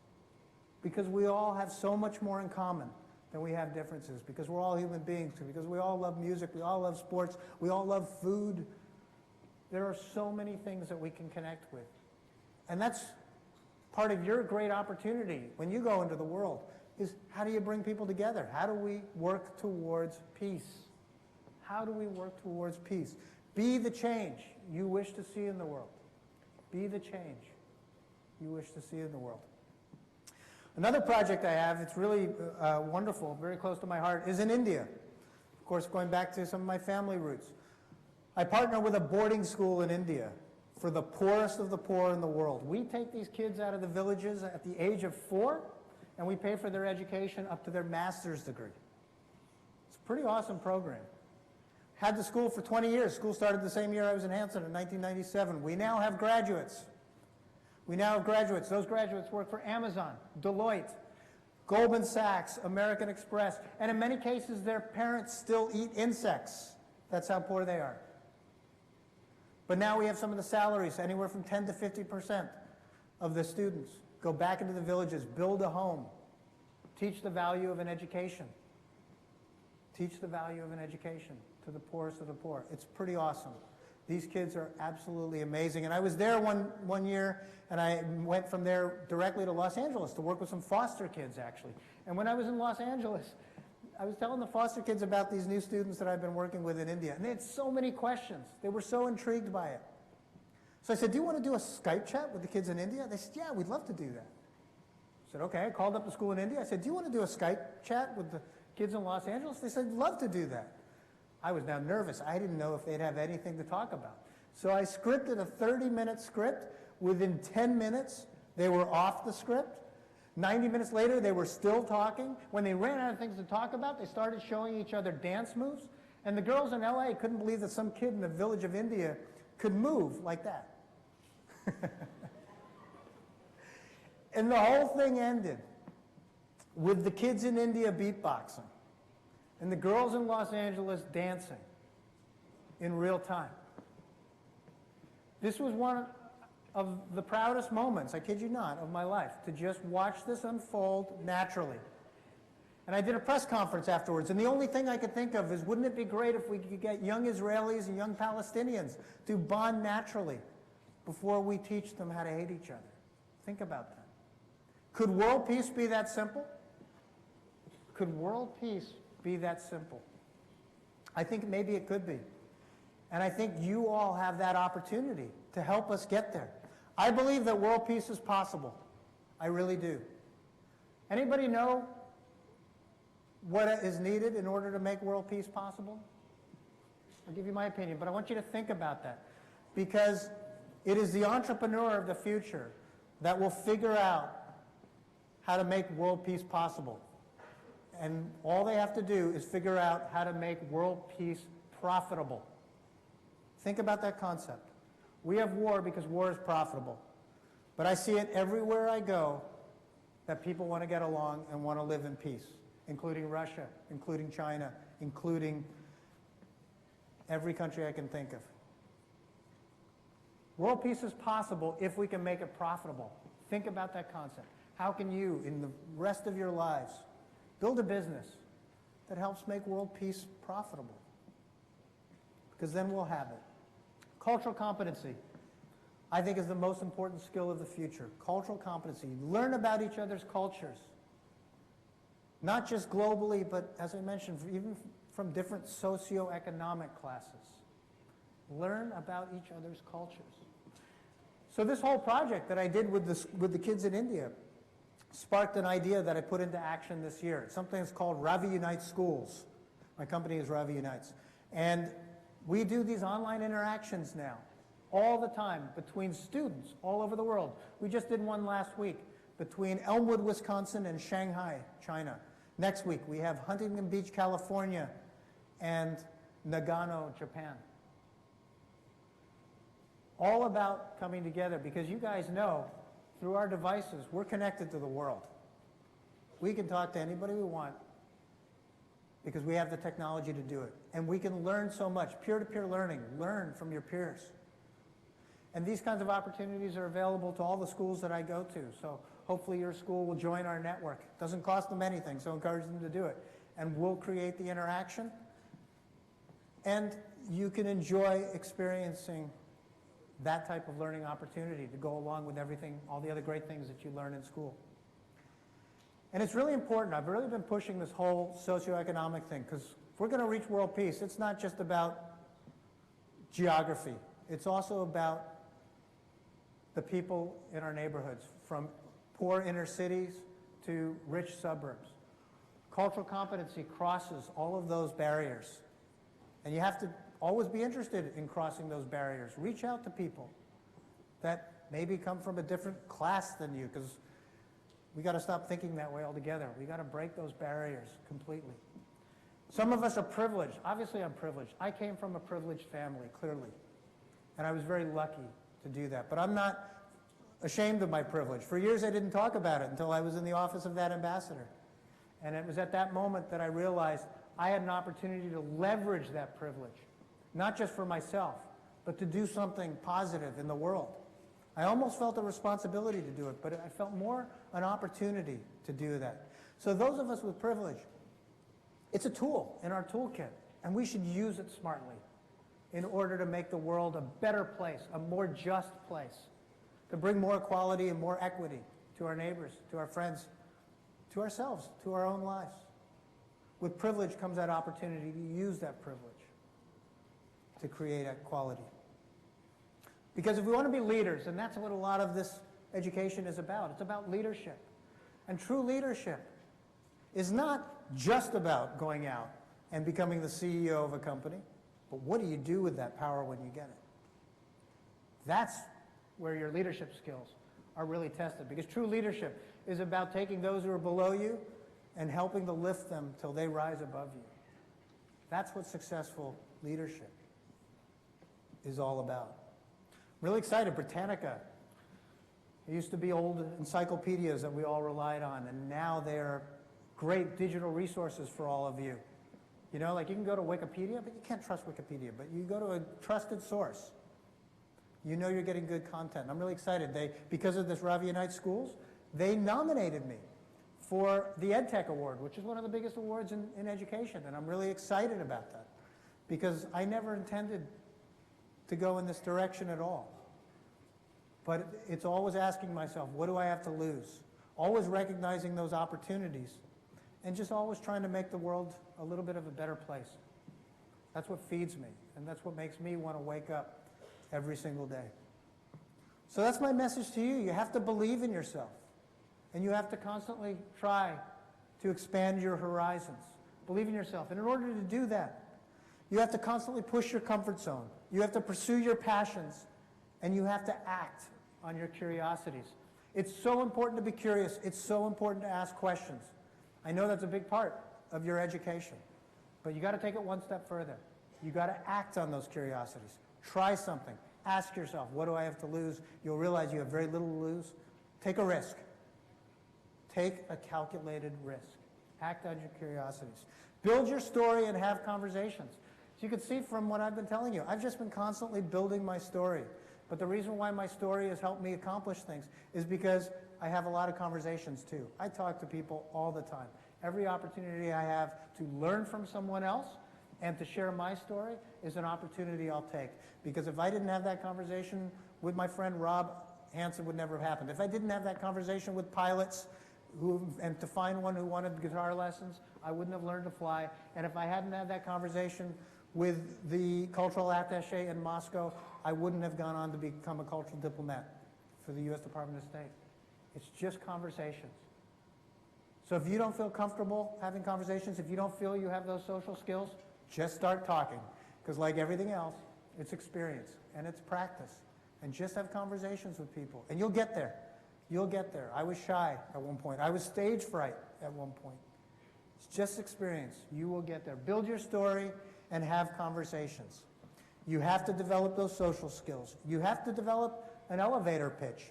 because we all have so much more in common than we have differences, because we're all human beings, because we all love music, we all love sports, we all love food. There are so many things that we can connect with. And that's part of your great opportunity when you go into the world, is how do you bring people together? How do we work towards peace? How do we work towards peace? Be the change you wish to see in the world. Be the change you wish to see in the world. Another project I have, it's really wonderful, very close to my heart, is in India. Of course, going back to some of my family roots. I partner with a boarding school in India for the poorest of the poor in the world. We take these kids out of the villages at the age of 4, and we pay for their education up to their master's degree. It's a pretty awesome program. Had the school for 20 years. School started the same year I was in Hanson in 1997. We now have graduates. Those graduates work for Amazon, Deloitte, Goldman Sachs, American Express, and in many cases their parents still eat insects. That's how poor they are. But now we have some of the salaries, anywhere from 10 to 50% of the students go back into the villages, build a home, teach the value of an education. Teach the value of an education to the poorest of the poor. It's pretty awesome. These kids are absolutely amazing. And I was there one year, and I went from there directly to Los Angeles to work with some foster kids, actually. And when I was in Los Angeles, I was telling the foster kids about these new students that I've been working with in India, and they had so many questions. They were so intrigued by it. So I said, do you want to do a Skype chat with the kids in India? They said, yeah, we'd love to do that. I said, okay. I called up the school in India. I said, do you want to do a Skype chat with the kids in Los Angeles? They said, love to do that. I was now nervous. I didn't know if they'd have anything to talk about. So I scripted a 30-minute script. Within 10 minutes, they were off the script. 90 minutes later, they were still talking. When they ran out of things to talk about, they started showing each other dance moves. And the girls in LA couldn't believe that some kid in the village of India could move like that. And the whole thing ended with the kids in India beatboxing and the girls in Los Angeles dancing in real time. This was one of the proudest moments, I kid you not, of my life, to just watch this unfold naturally. And I did a press conference afterwards, and the only thing I could think of is, wouldn't it be great if we could get young Israelis and young Palestinians to bond naturally before we teach them how to hate each other? Think about that. Could world peace be that simple? Could world peace be that simple? I think maybe it could be. And I think you all have that opportunity to help us get there. I believe that world peace is possible. I really do. Anybody know what is needed in order to make world peace possible? I'll give you my opinion, but I want you to think about that, because it is the entrepreneur of the future that will figure out how to make world peace possible. And all they have to do is figure out how to make world peace profitable. Think about that concept. We have war because war is profitable. But I see it everywhere I go that people want to get along and want to live in peace, including Russia, including China, including every country I can think of. World peace is possible if we can make it profitable. Think about that concept. How can you, in the rest of your lives, build a business that helps make world peace profitable? Because then we'll have it. Cultural competency, I think, is the most important skill of the future. Cultural competency. Learn about each other's cultures. Not just globally, but as I mentioned, even from different socioeconomic classes. Learn about each other's cultures. So this whole project that I did with the kids in India sparked an idea that I put into action this year. It's something that's called Ravi Unites Schools. My company is Ravi Unites. And we do these online interactions now, all the time, between students all over the world. We just did one last week between Elmwood, Wisconsin and Shanghai, China. Next week, we have Huntington Beach, California and Nagano, Japan. All about coming together, because you guys know, through our devices, we're connected to the world. We can talk to anybody we want because we have the technology to do it. And we can learn so much. Peer-to-peer learning. Learn from your peers. And these kinds of opportunities are available to all the schools that I go to. So hopefully your school will join our network. It doesn't cost them anything, so encourage them to do it. And we'll create the interaction. And you can enjoy experiencing that type of learning opportunity to go along with everything, all the other great things that you learn in school. And it's really important. I've really been pushing this whole socioeconomic thing, because if we're going to reach world peace, it's not just about geography. It's also about the people in our neighborhoods, from poor inner cities to rich suburbs. Cultural competency crosses all of those barriers. And you have to always be interested in crossing those barriers. Reach out to people that maybe come from a different class than you, because we got to stop thinking that way altogether. We got to break those barriers completely. Some of us are privileged. Obviously, I'm privileged. I came from a privileged family, clearly. And I was very lucky to do that. But I'm not ashamed of my privilege. For years, I didn't talk about it until I was in the office of that ambassador. And it was at that moment that I realized I had an opportunity to leverage that privilege, not just for myself, but to do something positive in the world. I almost felt a responsibility to do it, but I felt more an opportunity to do that. So those of us with privilege, it's a tool in our toolkit, and we should use it smartly in order to make the world a better place, a more just place, to bring more equality and more equity to our neighbors, to our friends, to ourselves, to our own lives. With privilege comes that opportunity to use that privilege to create equality. Because if we want to be leaders, and that's what a lot of this education is about, it's about leadership. And true leadership is not just about going out and becoming the CEO of a company, but what do you do with that power when you get it? That's where your leadership skills are really tested, because true leadership is about taking those who are below you and helping to lift them till they rise above you. That's what successful leadership is all about. Really excited, Britannica. It used to be old encyclopedias that we all relied on, and now they're great digital resources for all of you. You know, like you can go to Wikipedia, but you can't trust Wikipedia, but you go to a trusted source. You know you're getting good content. I'm really excited. Because of this Ravi Unite Schools, they nominated me for the EdTech Award, which is one of the biggest awards in education, and I'm really excited about that because I never intended to go in this direction at all. But it's always asking myself, what do I have to lose? Always recognizing those opportunities and just always trying to make the world a little bit of a better place. That's what feeds me, and that's what makes me want to wake up every single day. So that's my message to you. You have to believe in yourself, and you have to constantly try to expand your horizons. Believe in yourself. And in order to do that, you have to constantly push your comfort zone. You have to pursue your passions, and you have to act on your curiosities. It's so important to be curious. It's so important to ask questions. I know that's a big part of your education, but you got to take it one step further. You got to act on those curiosities. Try something. Ask yourself, what do I have to lose? You'll realize you have very little to lose. Take a risk. Take a calculated risk. Act on your curiosities. Build your story and have conversations. So you can see from what I've been telling you, I've just been constantly building my story. But the reason why my story has helped me accomplish things is because I have a lot of conversations too. I talk to people all the time. Every opportunity I have to learn from someone else and to share my story is an opportunity I'll take. Because if I didn't have that conversation with my friend Rob, Hansen would never have happened. If I didn't have that conversation with pilots and to find one who wanted guitar lessons, I wouldn't have learned to fly. And if I hadn't had that conversation with the cultural attaché in Moscow, I wouldn't have gone on to become a cultural diplomat for the U.S. Department of State. It's just conversations. So if you don't feel comfortable having conversations, if you don't feel you have those social skills, just start talking. Because like everything else, it's experience and it's practice. And just have conversations with people. And you'll get there. You'll get there. I was shy at one point. I was stage fright at one point. It's just experience. You will get there. Build your story and have conversations. You have to develop those social skills. You have to develop an elevator pitch.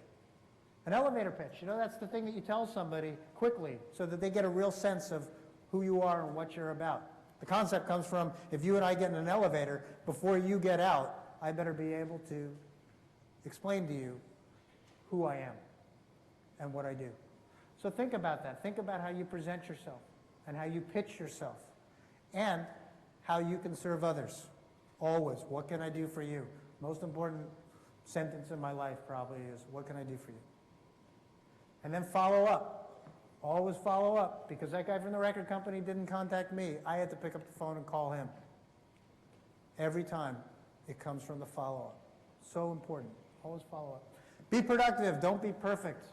An elevator pitch, that's the thing that you tell somebody quickly so that they get a real sense of who you are and what you're about. The concept comes from, if you and I get in an elevator, before you get out, I better be able to explain to you who I am and what I do. So think about that. Think about how you present yourself and how you pitch yourself and how you can serve others. Always, what can I do for you? Most important sentence in my life probably is, what can I do for you? And then follow up. Always follow up, because that guy from the record company didn't contact me. I had to pick up the phone and call him. Every time, it comes from the follow-up. So important. Always follow up. Be productive. Don't be perfect.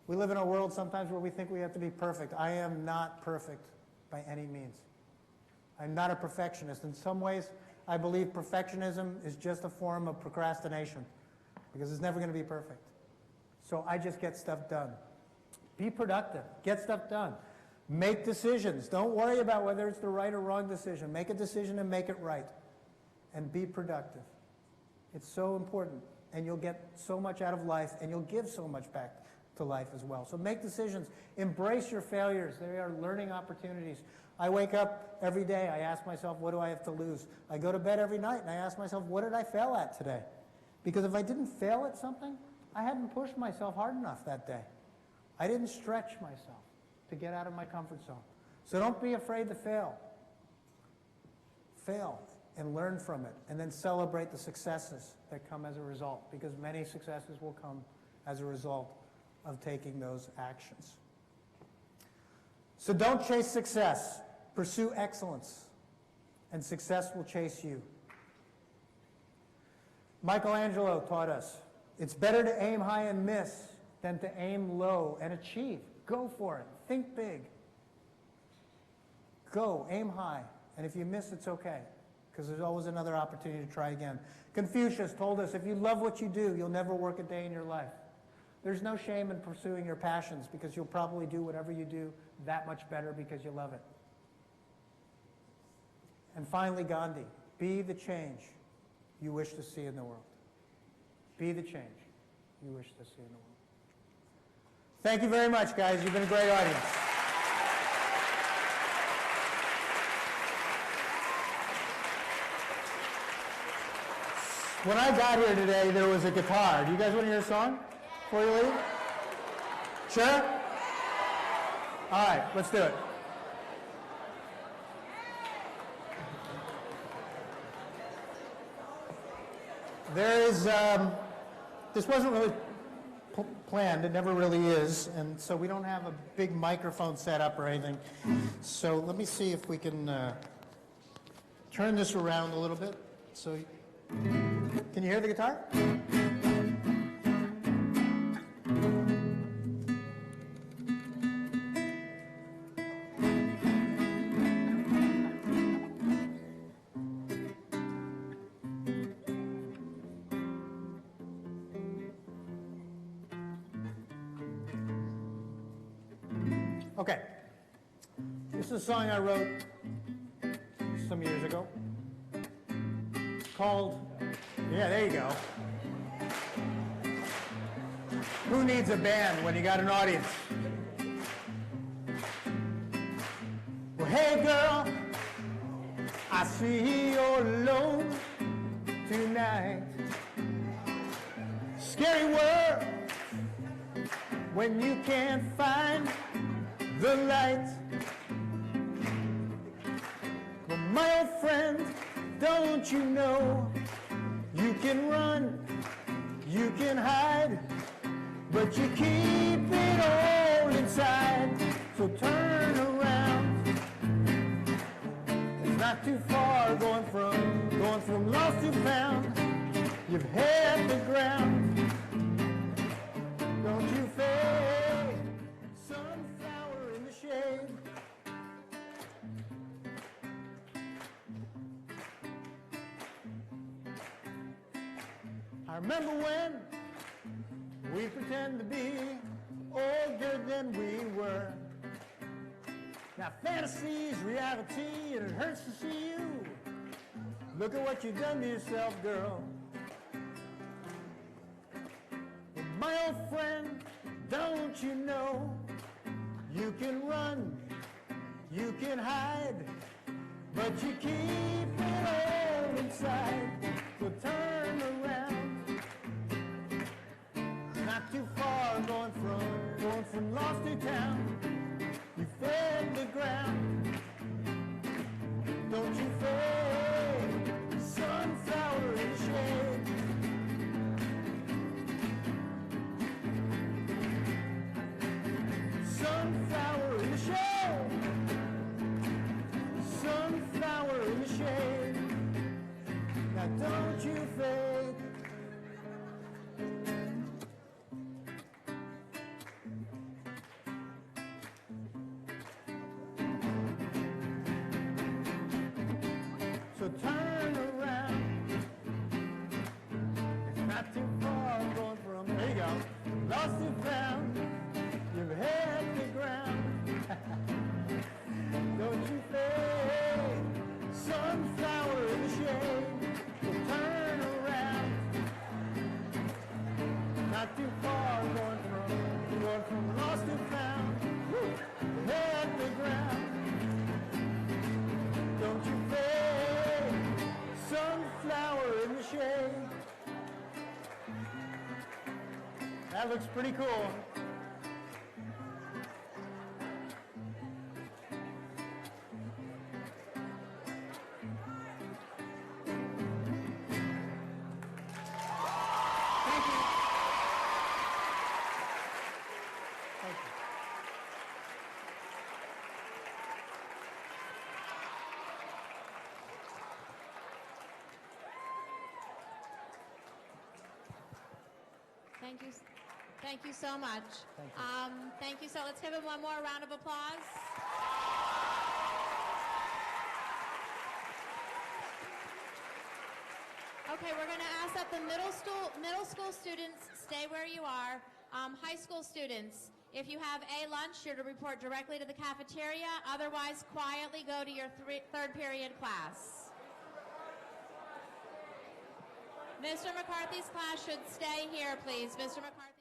We live in a world sometimes where we think we have to be perfect. I am not perfect by any means. I'm not a perfectionist. In some ways, I believe perfectionism is just a form of procrastination, because it's never going to be perfect. So I just get stuff done. Be productive. Get stuff done. Make decisions. Don't worry about whether it's the right or wrong decision. Make a decision and make it right. And be productive. It's so important. And you'll get so much out of life, and you'll give so much back to life as well. So make decisions. Embrace your failures. They are learning opportunities. I wake up every day. I ask myself, what do I have to lose? I go to bed every night, and I ask myself, what did I fail at today? Because if I didn't fail at something, I hadn't pushed myself hard enough that day. I didn't stretch myself to get out of my comfort zone. So don't be afraid to fail. Fail and learn from it, and then celebrate the successes that come as a result, because many successes will come as a result of taking those actions. So don't chase success. Pursue excellence, and success will chase you. Michelangelo taught us, it's better to aim high and miss than to aim low and achieve. Go for it. Think big. Go, aim high. And if you miss, it's okay, because there's always another opportunity to try again. Confucius told us, if you love what you do, you'll never work a day in your life. There's no shame in pursuing your passions, because you'll probably do whatever you do that much better because you love it. And finally, Gandhi, be the change you wish to see in the world. Be the change you wish to see in the world. Thank you very much, guys. You've been a great audience. When I got here today, there was a guitar. Do you guys want to hear a song before you leave? Sure? All right, let's do it. There is, this wasn't really planned, it never really is, and so we don't have a big microphone set up or anything. So let me see if we can turn this around a little bit. So, can you hear the guitar? Okay, this is a song I wrote some years ago called, yeah, there you go. Who needs a band when you got an audience? Well, hey girl, I see you're alone tonight. Scary world when you can't find the light. Well, my old friend, don't you know you can run, you can hide, but you keep it all inside. So turn around. It's not too far going from lost to found. You've hit the ground. Don't you fade, sunflower in the shade. I remember when we pretend to be older than we were. Now fantasy's reality, and it hurts to see you. Look at what you've done to yourself, girl. My old friend, don't you know you can run, you can hide, but you keep it all inside. So turn around. Not too far going from lost to town. You fed the ground. Don't you fade, sunflower in the shade. Sunflower in the shade. Sunflower in the shade. Now don't you fade. So turn around. It's not too far going from, there you go, lost and found. You've hit the ground. Don't you fade, sunflower in the shade. So turn around. Not too far going from lost and found. Hit the ground. Don't you fade, sunflower in the shade. That looks pretty cool. Thank you so much. Thank you. So let's give him one more round of applause. Okay, we're going to ask that the middle school students stay where you are. High school students, if you have a lunch, you're to report directly to the cafeteria. Otherwise, quietly go to your third period class. Mr. McCarthy's class should stay here, please. Mr. McCarthy.